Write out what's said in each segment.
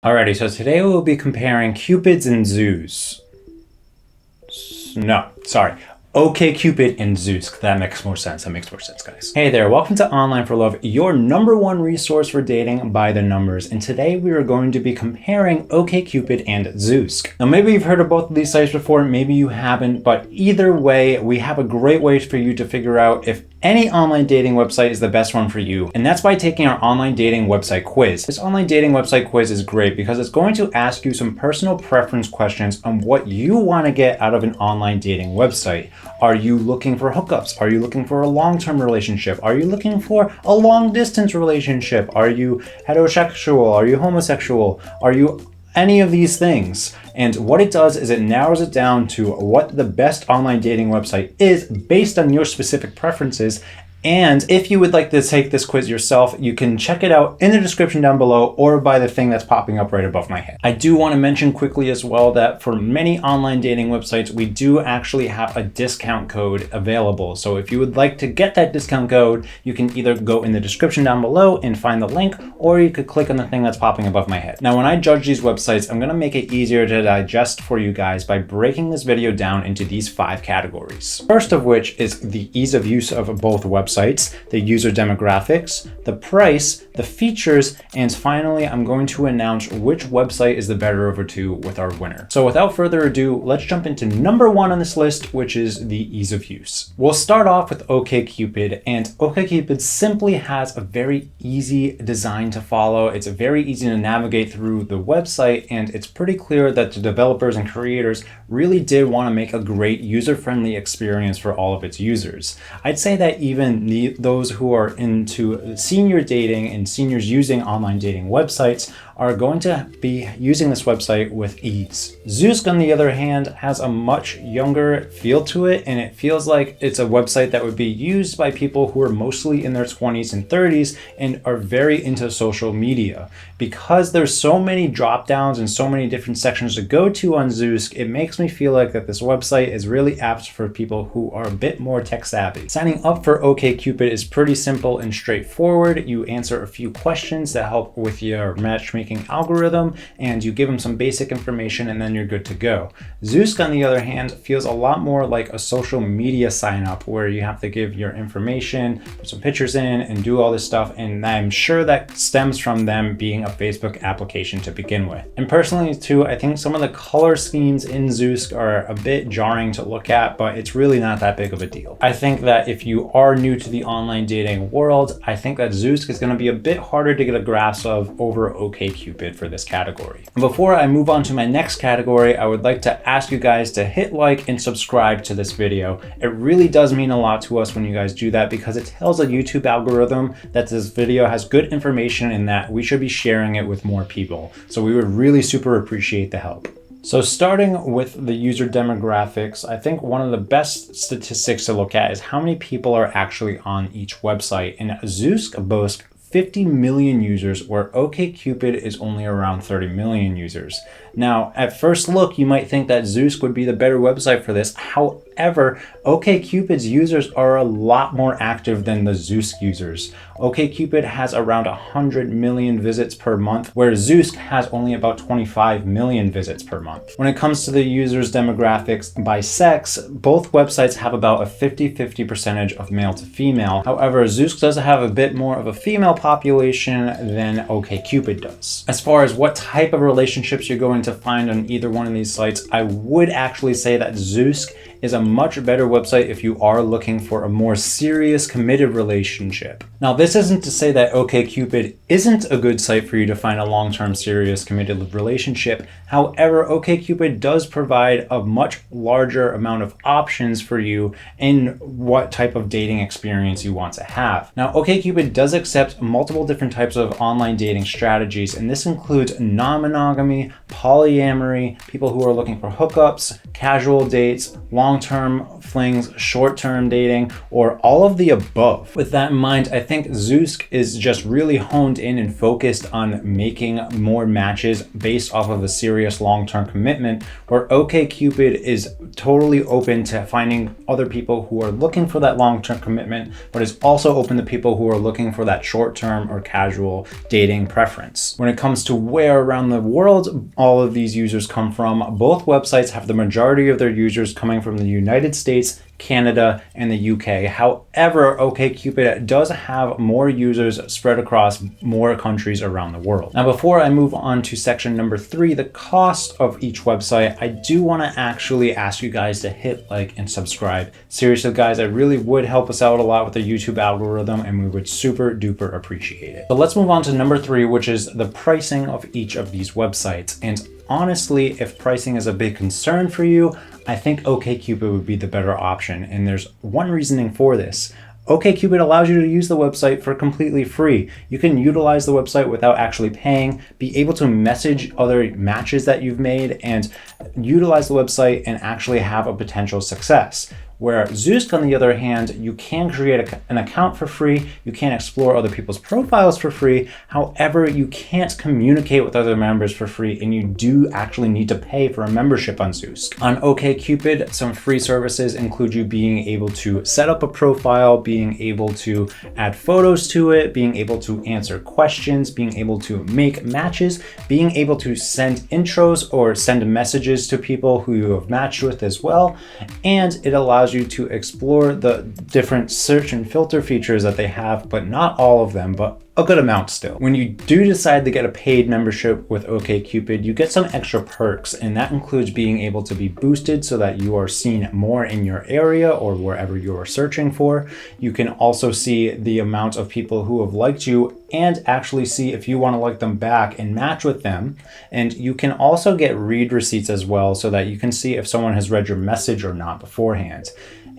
Alrighty, so today we will be comparing Cupids and Zoos. No, sorry. OkCupid and Zoosk. That makes more sense. That makes more sense, guys. Hey there, welcome to Online for Love, your #1 resource for dating by the numbers. And today we are going to be comparing OkCupid and Zoosk. Now, maybe you've heard of both of these sites before, maybe you haven't, but either way, we have a great way for you to figure out if any online dating website is the best one for you, and that's by taking our online dating website quiz. This online dating website quiz is great because it's going to ask you some personal preference questions on what you want to get out of an online dating website. Are you looking for hookups? Are you looking for a long-term relationship? Are you looking for a long-distance relationship? Are you heterosexual? Are you homosexual? Are you any of these things? And what it does is it narrows it down to what the best online dating website is based on your specific preferences. And if you would like to take this quiz yourself, you can check it out in the description down below or by the thing that's popping up right above my head. I do want to mention quickly as well that for many online dating websites, we do actually have a discount code available. So if you would like to get that discount code, you can either go in the description down below and find the link, or you could click on the thing that's popping above my head. Now, when I judge these websites, I'm going to make it easier to digest for you guys by breaking this video down into these 5 categories. First of which is the ease of use of both websites, the user demographics, the price, the features, and finally, I'm going to announce which website is the better of the two with our winner. So without further ado, let's jump into #1 on this list, which is the ease of use. We'll start off with OkCupid, and OkCupid simply has a very easy design to follow. It's very easy to navigate through the website, and it's pretty clear that the developers and creators really did want to make a great user-friendly experience for all of its users. I'd say that even those who are into senior dating and seniors using online dating websites are going to be using this website with ease. Zoosk, on the other hand, has a much younger feel to it, and it feels like it's a website that would be used by people who are mostly in their 20s and 30s and are very into social media. Because there's so many drop downs and so many different sections to go to on Zoosk, it makes me feel like that this website is really apt for people who are a bit more tech savvy. Signing up for OkCupid is pretty simple and straightforward. You answer a few questions that help with your matchmaking algorithm, and you give them some basic information, and then you're good to go. Zoosk, on the other hand, feels a lot more like a social media sign up where you have to give your information, put some pictures in, and do all this stuff, and I'm sure that stems from them being a Facebook application to begin with. And personally too, I think some of the color schemes in Zoosk are a bit jarring to look at, but it's really not that big of a deal. I think that if you are new to the online dating world, I think that Zoosk is going to be a bit harder to get a grasp of over OkCupid for this category. And before I move on to my next category, I would like to ask you guys to hit like and subscribe to this video. It really does mean a lot to us when you guys do that, because it tells the YouTube algorithm that this video has good information and that we should be sharing it with more people. So we would really super appreciate the help. So starting with the user demographics, I think one of the best statistics to look at is how many people are actually on each website. And Zoosk boasts 50 million users, where OkCupid is only around 30 million users. Now, at first look, you might think that Zoosk would be the better website for this. However, OkCupid's users are a lot more active than the Zoosk users. OkCupid has around 100 million visits per month, where Zoosk has only about 25 million visits per month. When it comes to the users' demographics by sex, both websites have about a 50-50 percentage of male to female. However, Zoosk does have a bit more of a female population than OkCupid does. As far as what type of relationships you're going to find on either one of these sites, I would actually say that Zoosk is a much better website if you are looking for a more serious, committed relationship. Now, this isn't to say that OkCupid isn't a good site for you to find a long-term, serious, committed relationship. However, OkCupid does provide a much larger amount of options for you in what type of dating experience you want to have. Now, OkCupid does accept multiple different types of online dating strategies, and this includes non-monogamy, polyamory, people who are looking for hookups, casual dates, long long-term flings, short-term dating, or all of the above. With that in mind, I think Zoosk is just really honed in and focused on making more matches based off of a serious long-term commitment, where OkCupid is totally open to finding other people who are looking for that long-term commitment, but is also open to people who are looking for that short-term or casual dating preference. When it comes to where around the world all of these users come from, both websites have the majority of their users coming from the United States, Canada, and the UK. However, OkCupid does have more users spread across more countries around the world. Now, before I move on to section number 3, the cost of each website, I do want to actually ask you guys to hit like and subscribe. Seriously, guys, it really would help us out a lot with the YouTube algorithm, and we would super duper appreciate it. So let's move on to number 3, which is the pricing of each of these websites. And honestly, if pricing is a big concern for you, I think OkCupid would be the better option, and there's one reasoning for this. OkCupid allows you to use the website for completely free. You can utilize the website without actually paying, be able to message other matches that you've made, and utilize the website and actually have a potential success. Where Zoosk, on the other hand, you can create an account for free, you can explore other people's profiles for free, however, you can't communicate with other members for free, and you do actually need to pay for a membership on Zoosk. On OkCupid, some free services include you being able to set up a profile, being able to add photos to it, being able to answer questions, being able to make matches, being able to send intros or send messages to people who you have matched with as well, and it allows you to explore the different search and filter features that they have, but not all of them, but a good amount still. When you do decide to get a paid membership with OkCupid, you get some extra perks, and that includes being able to be boosted so that you are seen more in your area or wherever you are searching for. You can also see the amount of people who have liked you and actually see if you want to like them back and match with them. And you can also get read receipts as well, so that you can see if someone has read your message or not beforehand.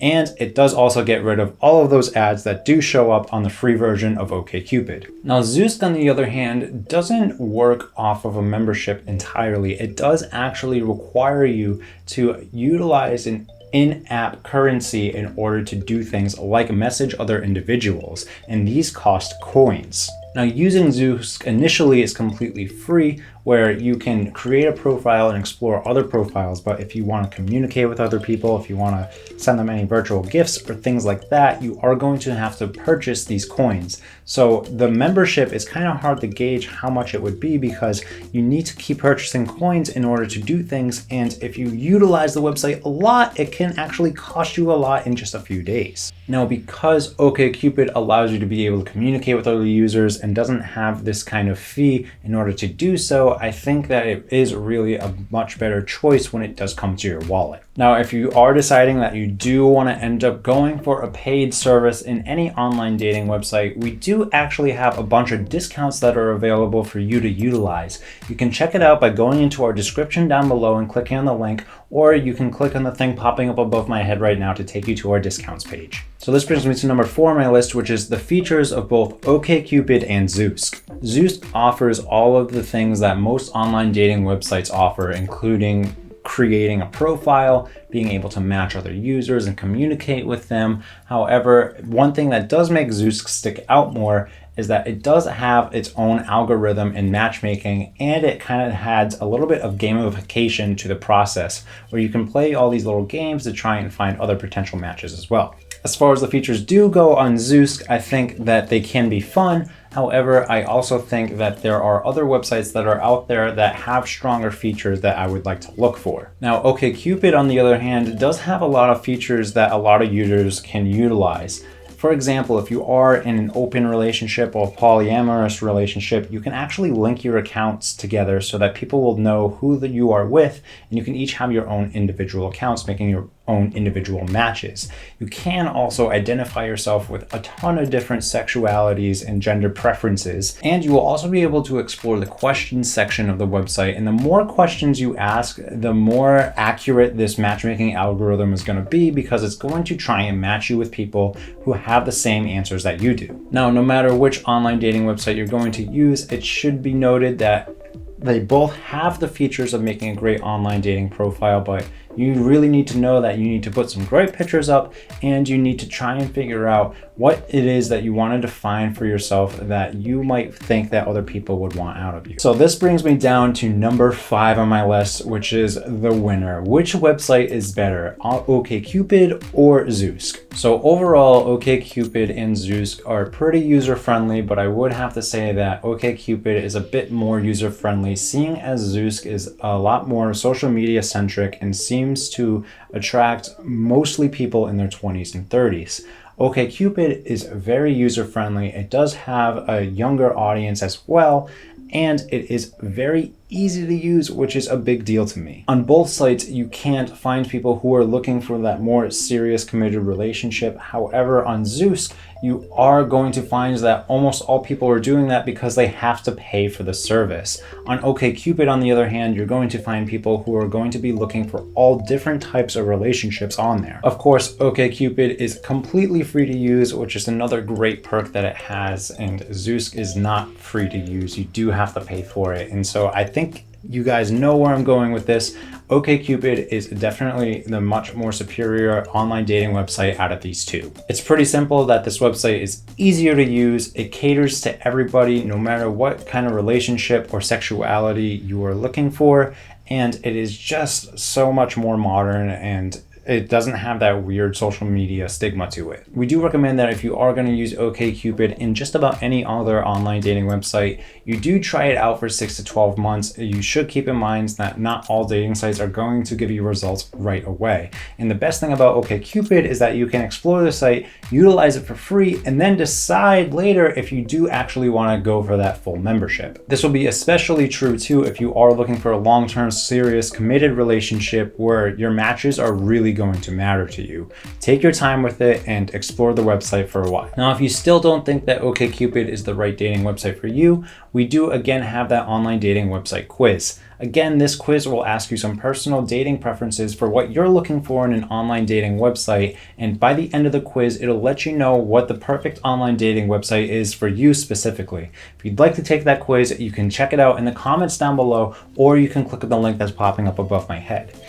And it does also get rid of all of those ads that do show up on the free version of OkCupid. Now, Zoosk, on the other hand, doesn't work off of a membership entirely. It does actually require you to utilize an in-app currency in order to do things like message other individuals, and these cost coins. Now, using Zoosk initially is completely free, where you can create a profile and explore other profiles, but if you want to communicate with other people, if you want to send them any virtual gifts or things like that, you are going to have to purchase these coins. So the membership is kind of hard to gauge how much it would be, because you need to keep purchasing coins in order to do things, and if you utilize the website a lot, it can actually cost you a lot in just a few days. Now, because OkCupid allows you to be able to communicate with other users and doesn't have this kind of fee in order to do so, I think that it is really a much better choice when it does come to your wallet. Now, if you are deciding that you do want to end up going for a paid service in any online dating website, we do actually have a bunch of discounts that are available for you to utilize. You can check it out by going into our description down below and clicking on the link, or you can click on the thing popping up above my head right now to take you to our discounts page. So this brings me to number 4 on my list, which is the features of both OkCupid and Zoosk. Zoosk offers all of the things that most online dating websites offer, including creating a profile, being able to match other users and communicate with them. However, one thing that does make Zoosk stick out more is that it does have its own algorithm in matchmaking, and it kind of adds a little bit of gamification to the process, where you can play all these little games to try and find other potential matches as well. As far as the features do go on Zoosk, I think that they can be fun. However, I also think that there are other websites that are out there that have stronger features that I would like to look for. Now, OkCupid, on the other hand, does have a lot of features that a lot of users can utilize. For example, if you are in an open relationship or polyamorous relationship, you can actually link your accounts together so that people will know who you are with, and you can each have your own individual accounts, making your own individual matches. You can also identify yourself with a ton of different sexualities and gender preferences, and you will also be able to explore the questions section of the website. And the more questions you ask, the more accurate this matchmaking algorithm is going to be, because it's going to try and match you with people who have the same answers that you do. Now, no matter which online dating website you're going to use, it should be noted that they both have the features of making a great online dating profile, but You really need to know that you need to put some great pictures up, and you need to try and figure out what it is that you want to define for yourself that you might think that other people would want out of you. So this brings me down to number 5 on my list, which is the winner. Which website is better, OkCupid or Zoosk? So overall, OkCupid and Zoosk are pretty user-friendly, but I would have to say that OkCupid is a bit more user-friendly, seeing as Zoosk is a lot more social media centric and seems to attract mostly people in their 20s and 30s. OkCupid is very user-friendly. It does have a younger audience as well, and it is very easy to use, which is a big deal to me. On both sites, you can't find people who are looking for that more serious committed relationship. However, on Zoosk, you are going to find that almost all people are doing that because they have to pay for the service. On OkCupid, on the other hand, you're going to find people who are going to be looking for all different types of relationships on there. Of course, OkCupid is completely free to use, which is another great perk that it has, and Zoosk is not free to use. You do have to pay for it. And so I think you guys know where I'm going with this. OkCupid is definitely the much more superior online dating website out of these two. It's pretty simple that this website is easier to use. It caters to everybody, no matter what kind of relationship or sexuality you are looking for. And it is just so much more modern, and it doesn't have that weird social media stigma to it. We do recommend that if you are going to use OkCupid in just about any other online dating website, you do try it out for 6 to 12 months. You should keep in mind that not all dating sites are going to give you results right away. And the best thing about OkCupid is that you can explore the site, utilize it for free, and then decide later if you do actually want to go for that full membership. This will be especially true too if you are looking for a long-term, serious, committed relationship where your matches are really going to matter to you. Take your time with it and explore the website for a while. Now, if you still don't think that OkCupid is the right dating website for you, we do again have that online dating website quiz. Again, this quiz will ask you some personal dating preferences for what you're looking for in an online dating website, and by the end of the quiz, it'll let you know what the perfect online dating website is for you specifically. If you'd like to take that quiz, you can check it out in the comments down below, or you can click on the link that's popping up above my head.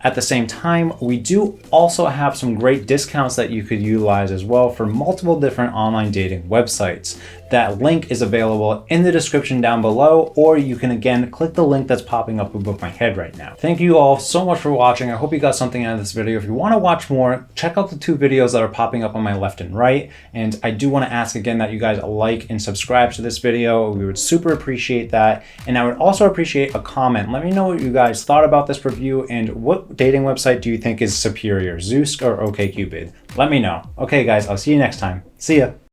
At the same time, we do also have some great discounts that you could utilize as well for multiple different online dating websites. That link is available in the description down below, or you can again click the link that's popping up above my head right now. Thank you all so much for watching. I hope you got something out of this video. If you want to watch more, check out the 2 videos that are popping up on my left and right. And I do want to ask again that you guys like and subscribe to this video. We would super appreciate that. And I would also appreciate a comment. Let me know what you guys thought about this review, and what dating website do you think is superior, Zoosk or OkCupid? Let me know. Okay guys, I'll see you next time. See ya.